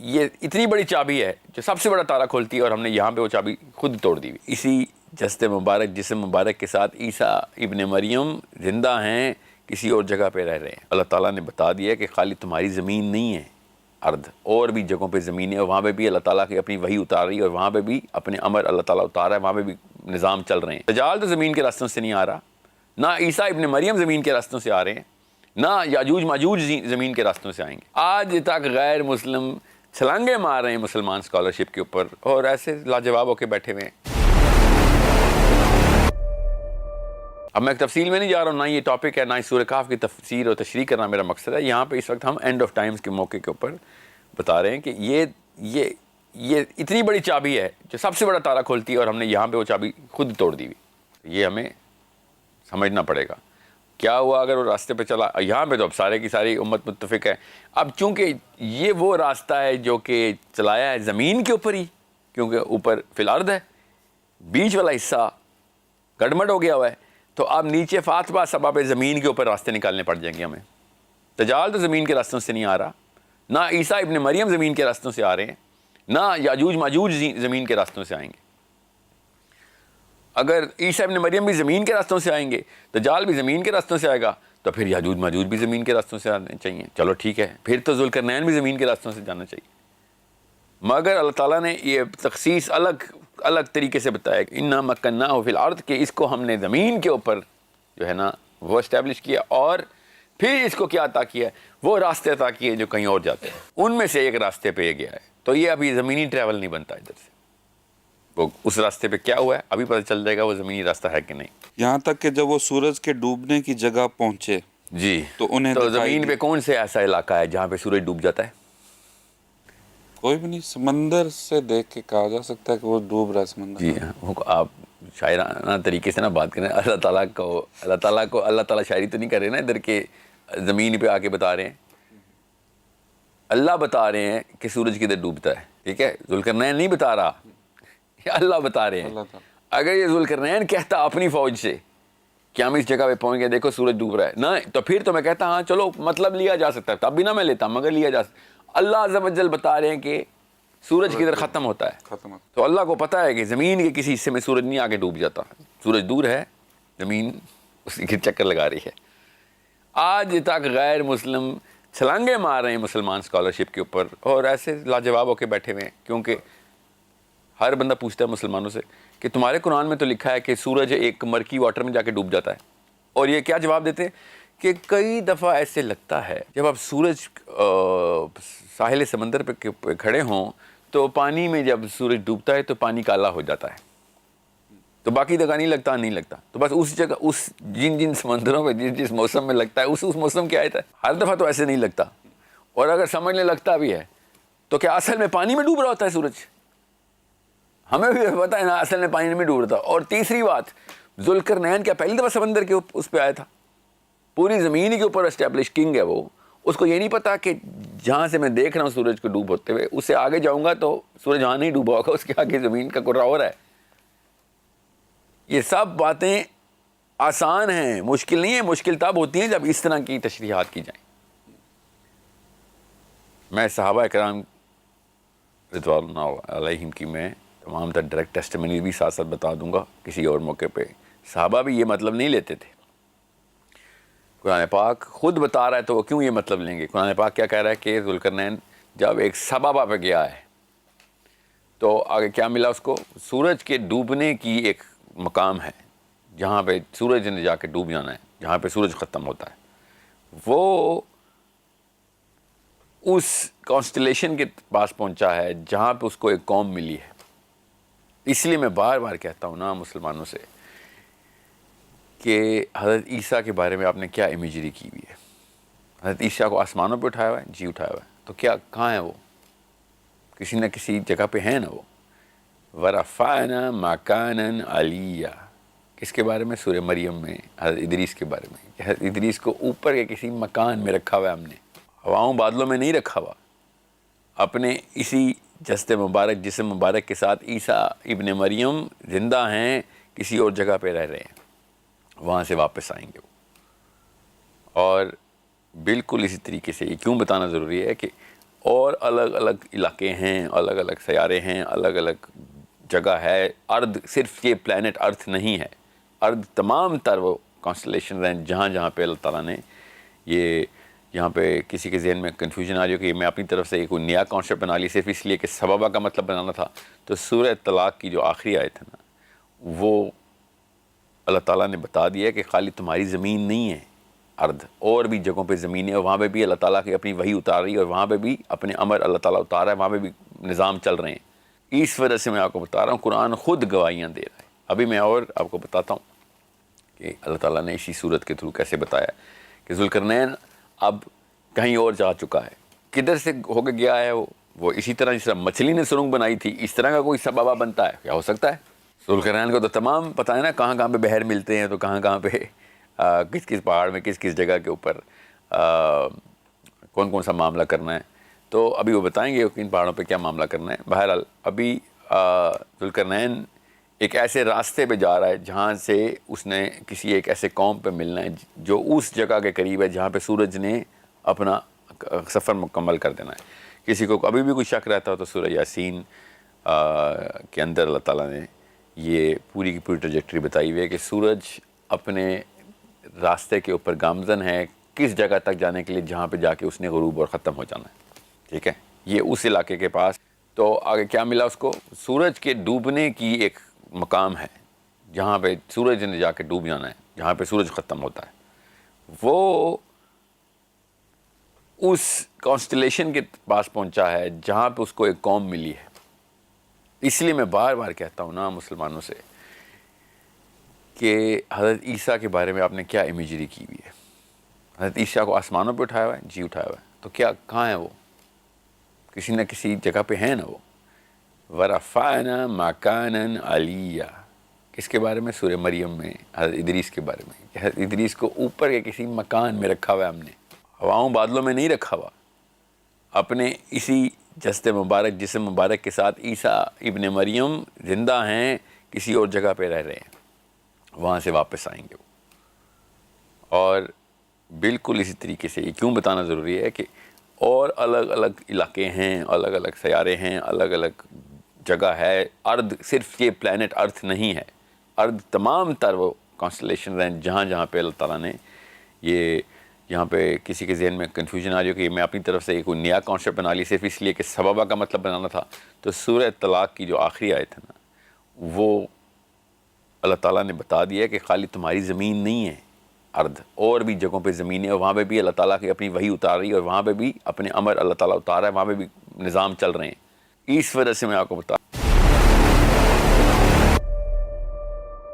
یہ اتنی بڑی چابی ہے جو سب سے بڑا تالا کھولتی ہے، اور ہم نے یہاں پہ وہ چابی خود توڑ دی ہوئی۔ اسی جسد مبارک جسم مبارک کے ساتھ عیسیٰ ابن مریم زندہ ہیں، کسی اور جگہ پہ رہ رہے ہیں۔ اللہ تعالیٰ نے بتا دیا کہ خالی تمہاری زمین نہیں ہے ارض، اور بھی جگہوں پہ زمین ہے، اور وہاں پہ بھی اللہ تعالیٰ کی اپنی وحی اتار رہی ہے، اور وہاں پہ بھی اپنے امر اللہ تعالیٰ اتار رہا ہے، وہاں پہ بھی نظام چل رہے ہیں۔ دجال تو زمین کے راستوں سے نہیں آ رہا، نہ عیسیٰ ابن مریم زمین کے راستوں سے آ رہے ہیں، نہ یاجوج ماجوج زمین کے راستوں سے آئیں گے۔ آج تک غیر مسلم چھلانگے مار رہے ہیں مسلمان اسکالرشپ کے اوپر، اور ایسے لاجواب ہو کے بیٹھے ہوئے ہیں۔ اب میں تفصیل میں نہیں جا رہا ہوں، نہ یہ ٹاپک ہے، نہ ہی سورہ کہف کی تفسیر اور تشریح کرنا میرا مقصد ہے۔ یہاں پہ اس وقت ہم اینڈ آف ٹائمز کے موقع کے اوپر بتا رہے ہیں کہ یہ اتنی بڑی چابی ہے جو سب سے بڑا تالا کھولتی ہے، اور ہم نے یہاں پہ وہ چابی خود توڑ دی ہوئی۔ یہ ہمیں سمجھنا پڑے گا کیا ہوا اگر وہ راستے پہ چلا۔ یہاں پہ تو اب سارے کی ساری امت متفق ہے، اب چونکہ یہ وہ راستہ ہے جو کہ چلایا ہے زمین کے اوپر ہی، کیونکہ اوپر فی الارض ہے، بیچ والا حصہ گڑمڑ ہو گیا ہوا ہے، تو اب نیچے فاتبہ سبا پہ زمین کے اوپر راستے نکالنے پڑ جائیں گے ہمیں۔ دجال تو زمین کے راستوں سے نہیں آ رہا، نہ عیسیٰ ابن مریم زمین کے راستوں سے آ رہے ہیں، نہ یاجوج ماجوج زمین کے راستوں سے آئیں گے۔ اگر عیسیٰ ابن مریم بھی زمین کے راستوں سے آئیں گے، دجال بھی زمین کے راستوں سے آئے گا، تو پھر یاجوج ماجوج بھی زمین کے راستوں سے آنے چاہیے۔ چلو ٹھیک ہے، پھر تو ذوالقرنین بھی زمین کے راستوں سے جانا چاہیے، مگر اللہ تعالیٰ نے یہ تخصیص الگ طریقے سے بتایا کہ انا مکناہ فی الارض، کہ اس کو ہم نے زمین کے اوپر جو ہے نا وہ اسٹیبلش کیا، اور پھر اس کو کیا عطا کیا ہے، وہ راستے عطا کیے جو کہیں اور جاتے ہیں، ان میں سے ایک راستے پہ یہ گیا ہے۔ تو یہ ابھی زمینی ٹریول نہیں بنتا ادھر سے، وہ اس راستے پہ کیا ہوا ہے ابھی پتہ چل جائے گا وہ زمینی راستہ ہے کہ نہیں۔ یہاں تک کہ جب وہ سورج کے ڈوبنے کی جگہ پہنچے جی، تو انہیں تو زمین پہ کون سے ایسا علاقہ ہے جہاں پہ سورج ڈوب جاتا ہے؟ کوئی بھی نہیں، سمندر سے دیکھ کے کہا جا سکتا ہے کہ وہ ڈوب رہا ہے سمندر۔ جی آپ شاعرانہ طریقے سے نہ بات کریں، اللہ تعالیٰ شاعری تو نہیں کر رہے نا ادھر کے زمین پہ آ کے بتا رہے ہیں، اللہ بتا رہے ہیں کہ سورج کدھر ڈوبتا ہے، ٹھیک ہے؟ ذوالقرنین نہیں بتا رہا، یہ اللہ بتا رہے ہیں۔ اگر یہ ذوالقرنین کہتا اپنی فوج سے کہ ہم اس جگہ پہ پہنچ گئے، دیکھو سورج ڈوب رہا ہے، نہ تو پھر تو میں کہتا ہاں چلو مطلب لیا جا سکتا ہے، تب بھی نہ میں لیتا، مگر لیا جا سکتا۔ اللہ عز و جل بتا رہے ہیں کہ سورج کدھر ختم ہوتا ہے، تو اللہ کو پتہ ہے کہ زمین کے کسی حصے میں سورج نہیں آگے ڈوب جاتا، سورج دور ہے، زمین اسی کے چکر لگا رہی ہے۔ آج تک غیر مسلم چھلانگے مار رہے ہیں مسلمان اسکالرشپ کے اوپر، اور ایسے لاجواب ہو کے بیٹھے ہوئے ہیں، کیونکہ ہر بندہ پوچھتا ہے مسلمانوں سے کہ تمہارے قرآن میں تو لکھا ہے کہ سورج ایک مرکی واٹر میں جا کے ڈوب جاتا ہے، اور یہ کیا جواب دیتے ہیں کہ کئی دفعہ ایسے لگتا ہے جب آپ سورج ساحل سمندر پہ کھڑے ہوں تو پانی میں جب سورج ڈوبتا ہے تو پانی کالا ہو جاتا ہے، تو باقی جگہ نہیں لگتا، تو بس اس جگہ اس جن سمندروں پہ جس موسم میں لگتا ہے اس موسم کی آیت ہے۔ ہر دفعہ تو ایسے نہیں لگتا، اور اگر سمجھنے لگتا بھی ہے تو کیا اصل میں پانی میں ڈوب رہا ہوتا ہے سورج؟ ہمیں بھی پتہ ہے نا اصل میں پانی میں ڈوب رہا تھا۔ اور تیسری بات، ذوالقرنین کیا پہلی دفعہ سمندر کے اس پہ آیا تھا؟ پوری زمین کے اوپر اسٹیبلش کنگ ہے وہ، اس کو یہ نہیں پتا کہ جہاں سے میں دیکھ رہا ہوں سورج کو ڈوب ہوتے ہوئے، اس سے آگے جاؤں گا تو سورج وہاں نہیں ڈوبا ہوگا، اس کے آگے زمین کا کرہ اور ہے۔ یہ سب باتیں آسان ہیں، مشکل نہیں ہے، مشکل تب ہوتی ہیں جب اس طرح کی تشریحات کی جائیں۔ میں صحابہ کرام رضوان اللہ علیہم کی میں تمام تر ڈائریکٹ ٹیسٹمنی بھی ساتھ ساتھ بتا دوں گا کسی اور موقع پہ۔ صحابہ بھی یہ مطلب نہیں لیتے تھے، قرآن پاک خود بتا رہا ہے تو وہ کیوں یہ مطلب لیں گے؟ قرآن پاک کیا کہہ رہا ہے کہ ذوالقرنین جب ایک سبابہ پہ گیا ہے تو آگے کیا ملا اس کو؟ سورج کے ڈوبنے کی ایک مقام ہے جہاں پہ سورج نے جا کے ڈوب جانا ہے، جہاں پہ سورج ختم ہوتا ہے، وہ اس کانسٹلیشن کے پاس پہنچا ہے جہاں پہ اس کو ایک قوم ملی ہے۔ اس لیے میں بار بار کہتا ہوں نا مسلمانوں سے کہ حضرت عیسیٰ کے بارے میں آپ نے کیا امیجری کی ہوئی ہے؟ حضرت عیسیٰ کو آسمانوں پہ اٹھایا ہوا ہے؟ جی اٹھایا ہوا ہے، تو کیا کہاں ہے وہ؟ کسی نہ کسی جگہ پہ ہے نا وہ۔ وَرَفَعْنَا مَكَانًا عَلِيًّا، کس کے بارے میں؟ سورہ مریم میں حضرت ادریس کے بارے میں، کہ حضرت ادریس کو اوپر کے کسی مکان میں رکھا ہوا ہے ہم نے، ہواؤں بادلوں میں نہیں رکھا ہوا، اپنے اسی جسد مبارک جسم مبارک کے ساتھ عیسیٰ ابن مریم زندہ ہیں، کسی اور جگہ پہ رہ رہے ہیں، وہاں سے واپس آئیں گے وہ۔ اور بالکل اسی طریقے سے یہ کیوں بتانا ضروری ہے کہ اور الگ الگ علاقے ہیں، الگ الگ سیارے ہیں، الگ الگ جگہ ہے. ارد صرف یہ پلانٹ ارتھ نہیں ہے، ارد تمام تر وہ کانسٹلیشنز ہیں جہاں جہاں پہ اللہ تعالیٰ نے یہ، یہاں پہ کسی کے ذہن میں کنفیوژن آ جائے کہ میں اپنی طرف سے ایک نیا کانسیپٹ بنا لی صرف اس لیے کہ سببہ کا مطلب بنانا تھا. تو سورہ طلاق کی جو آخری آیت ہے نا، وہ اللہ تعالیٰ نے بتا دیا ہے کہ خالی تمہاری زمین نہیں ہے ارد، اور بھی جگہوں پہ زمین ہے، اور وہاں پہ بھی اللہ تعالیٰ کی اپنی وحی اتار رہی ہے، اور وہاں پہ بھی اپنے امر اللہ تعالیٰ اتار رہا ہے، وہاں پہ بھی نظام چل رہے ہیں. اس وجہ سے میں آپ کو بتا رہا ہوں قرآن خود گواہیاں دے رہا ہے. ابھی میں اور آپ کو بتاتا ہوں کہ اللہ تعالیٰ نے اسی صورت کے تھرو کیسے بتایا کہ ذوالقرنین اب کہیں اور جا چکا ہے. کدھر سے ہو کے گیا ہے وہ اسی طرح جس طرح مچھلی نے سرنگ بنائی تھی، اس طرح کا کوئی سببہ بنتا ہے؟ کیا ہو سکتا ہے؟ ذوالقرنین کو تو تمام پتہ ہے نا کہاں کہاں پہ بحر ملتے ہیں، تو کہاں کہاں پہ کس کس پہاڑ میں کس کس جگہ کے اوپر کون کون سا معاملہ کرنا ہے. تو ابھی وہ بتائیں گے کہ ان پہاڑوں پہ کیا معاملہ کرنا ہے. بہرحال ابھی ذوالقرنین ایک ایسے راستے پہ جا رہا ہے جہاں سے اس نے کسی ایک ایسے قوم پہ ملنا ہے جو اس جگہ کے قریب ہے جہاں پہ سورج نے اپنا سفر مکمل کر دینا ہے. کسی کو ابھی بھی کوئی شک رہتا ہو تو سورہ یاسین کے اندر اللہ تعالیٰ نے یہ پوری کی پوری ٹریجیکٹری بتائی ہوئی ہے کہ سورج اپنے راستے کے اوپر گامزن ہے کس جگہ تک جانے کے لیے جہاں پہ جا کے اس نے غروب اور ختم ہو جانا ہے. ٹھیک ہے، یہ اس علاقے کے پاس. تو آگے کیا ملا اس کو؟ سورج کے ڈوبنے کی ایک مقام ہے جہاں پہ سورج نے جا کے ڈوب جانا ہے، جہاں پہ سورج ختم ہوتا ہے. وہ اس کانسٹلیشن کے پاس پہنچا ہے جہاں پہ اس کو ایک قوم ملی ہے. اس لیے میں بار بار کہتا ہوں نا مسلمانوں سے کہ حضرت عیسیٰ کے بارے میں آپ نے کیا امیجری کی ہوئی ہے. حضرت عیسیٰ کو آسمانوں پہ اٹھایا ہوا ہے؟ جی اٹھایا ہوا ہے. تو کیا کہاں ہے وہ؟ کسی نہ کسی جگہ پہ ہے نا وہ. وَرَفَعْنَا مَكَانًا عَلِيًّا، کس کے بارے میں؟ سورہ مریم میں حضرت ادریس کے بارے میں کہ حضرت ادریس کو اوپر کے کسی مکان میں رکھا ہوا ہے ہم نے، ہواؤں بادلوں میں نہیں رکھا ہوا. اپنے اسی جسد مبارک جسم مبارک کے ساتھ عیسیٰ ابن مریم زندہ ہیں، کسی اور جگہ پہ رہ رہے ہیں، وہاں سے واپس آئیں گے وہ. اور بالکل اسی طریقے سے یہ کیوں بتانا ضروری ہے کہ اور الگ الگ علاقے ہیں، الگ الگ سیارے ہیں، الگ الگ جگہ ہے. ارد صرف یہ پلانٹ ارتھ نہیں ہے، ارد تمام تر وہ کانسٹلیشنز ہیں جہاں جہاں پہ اللہ تعالیٰ نے یہ، یہاں پہ کسی کے ذہن میں کنفیوژن آ جائے کہ میں اپنی طرف سے ایک نیا کانسیپٹ بنا لی صرف اس لیے کہ سببہ کا مطلب بنانا تھا. تو سورہ طلاق کی جو آخری آیت ہے نا، وہ اللہ تعالیٰ نے بتا دیا ہے کہ خالی تمہاری زمین نہیں ہے ارد، اور بھی جگہوں پہ زمین ہے، اور وہاں پہ بھی اللہ تعالیٰ کی اپنی وحی اتار رہی ہے، اور وہاں پہ بھی اپنے امر اللہ تعالیٰ اتار رہا ہے، وہاں پہ بھی نظام چل رہے ہیں. اس وجہ سے میں آپ کو بتا